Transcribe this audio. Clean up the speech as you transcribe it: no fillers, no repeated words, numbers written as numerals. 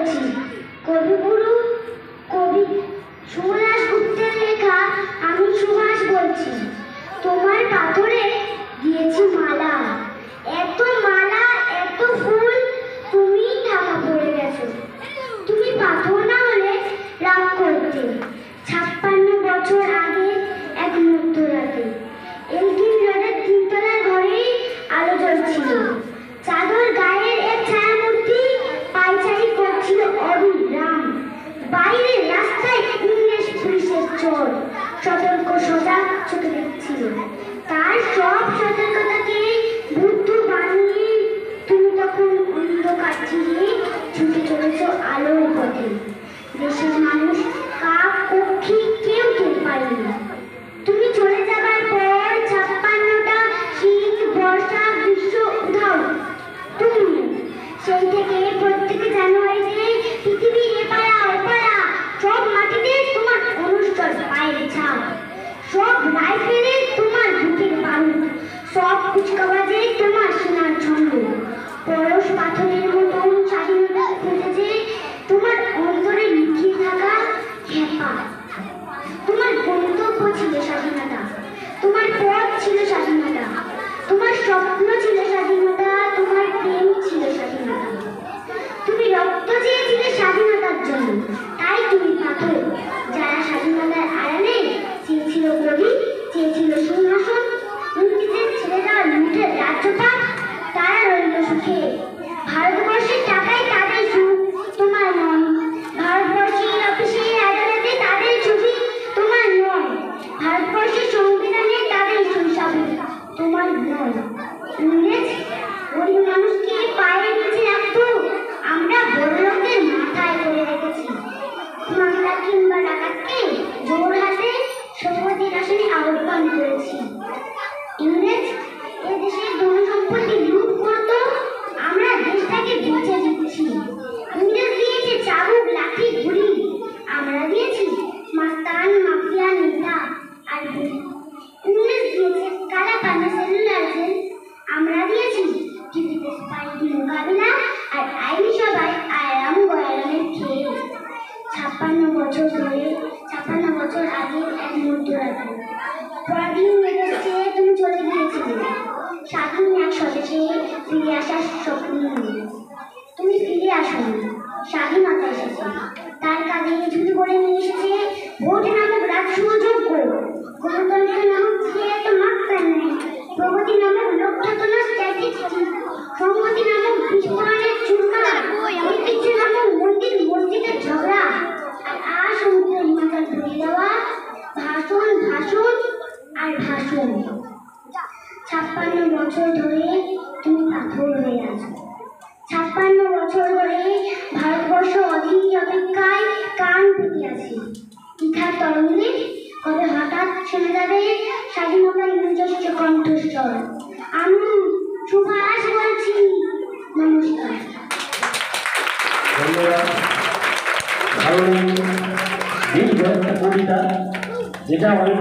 বলছি। কবিগুরু কবি সুভাষ গুপ্তের লেখা আমি সুভাষ বলছি। তোমার পাথরে দিয়েছি মালা, এত মালা এত ফুল, তুমি ঢাকা পড়ে গেছো। তুমি পাথর না হলে রাগ করতে। 56 বছর আগে এক মধ্যরাতে এলগিন রোডের 3 তলার ঘরেই আলো জ্বলছিল। চাদর গায়ের এক ছায়ামূর্তি পায়চারি করছিল অবিরাম। বাইরে রাস্তায় ইংরেজ পুলিশের চোর সতর্ক সজাগ চোখে দেখছিল। তার সব সতর্কতাকে বুদ্ধ বানিয়ে তুমি তখন অন্ধকার চিরে ছুটে চলেছ আলোর পথে। দেশের মানুষ কাক পক্ষী কেউ টের পায়নি। তুমি চলে যাবার পর 56টা শীত বর্ষা গ্রীষ্ম উধাও। তুমি সেই থেকে প্রত্যেক জানুয়ারিতে পৃথিবীর এপাড়া ওপাড়া সব মাটিতে তোমার অনুষ্ঠর পায়ের ছাপ, সব রাইফেলে তোমার বুকের বারুদ, সব কুচকাওয়াজে তোমার সোনার ছন্দ। পরশ পাথরের মতন স্বাধীনতা খুঁজেছে তোমার অন্তরে লুকিয়ে থাকা খেপা। তোমার গন্তব্য ছিল স্বাধীনতা, তোমার পথ ছিল স্বাধীনতা, তোমার স্বপ্ন ছিল স্বাধীনতা, তোমার প্রেম ছিল স্বাধীনতা। তুমি রক্ত চেয়েছিলে স্বাধীনতার জন্য, তাই তুমি পাথর। যারা স্বাধীনতার আড়ালে চেয়েছিল গদি, চেয়েছিল সিংহাসন, ইংরেজের ছেড়ে দেওয়া লুটের রাজ্যপাট, তারা রইল সুখে। ভারতবর্ষের টাকায় তাদের সুখ, তোমার নয়। ভারতবর্ষের অফিসে আদালতে তাদের ছবি, তোমার নয়। ভারতবর্ষের সংবিধানে তাদের শৈশবে, তোমার নয়। ইংরেজ গরিব মানুষকে পায়ের নিচে রাখতো, আমরা বড় লোকদের মাথায় করে রেখেছি। মামলা কিংবা ডাকাতকে জোর হাতে সভাপতির আসনে আহ্বান করেছি। ইংরেজ এদেশের ধনসম্পত্তি লুট করত, আমরা দেশটাকে বেঁচে দিচ্ছি। ইংরেজ দিয়েছে চাবুক লাঠি গুলি, আমরা দিয়েছি মাস্তান মাফিয়া নেতা আর গুলি। ইংরেজ দিয়েছে কালা পানি সেলুলার জেল, আমরা দিয়েছি টিভিতে স্পাইকি মোকাবিলা আর আইনি সভায় আয়ারাম গয়ারামের খেল। 56 বছর ধরে, 56 বছর আগে এক মধ্যরাতে পরাধীন মেজাজ চেয়ে তুমি চলে গিয়েছিলে স্বাধীন এক স্বদেশে ফিরে আসার স্বপ্ন নিয়ে। তুমি ফিরে আসোনি, স্বাধীনতা এসেছে। তার কাঁধে ঝুলি করে নিয়ে এসেছে ভোট নামক রাজসুযোগ্য, গণতন্ত্র নামক সিয়াত মাত্রা নেই, প্রগতি নামক লক্ষ্যতনা স্ট্যাটিস্টিক, সংগতি নামক বিস্ফোরণের চুরমালা, ঐতিহ্য নামক মন্দির মসজিদের ঝগড়া, আর সমুদ্রের হিমাচল ভরে দেওয়া ভাষণ ভাষণ আর ভাষণ। 56 বছর ধরে তুমি পাথর হয়ে আছো। 56 বছর ধরে ভারতবর্ষ অধীর অপেক্ষায় কান পেতে আছে। ইথার তরঙ্গে কবে হঠাৎ শোনা যাবে স্বাধীনতার নিজস্ব কণ্ঠস্বর। আমি সুভাষ বলছি। নমস্কার। ধন্যবাদ। ভালো কবিতা যেটা অনেক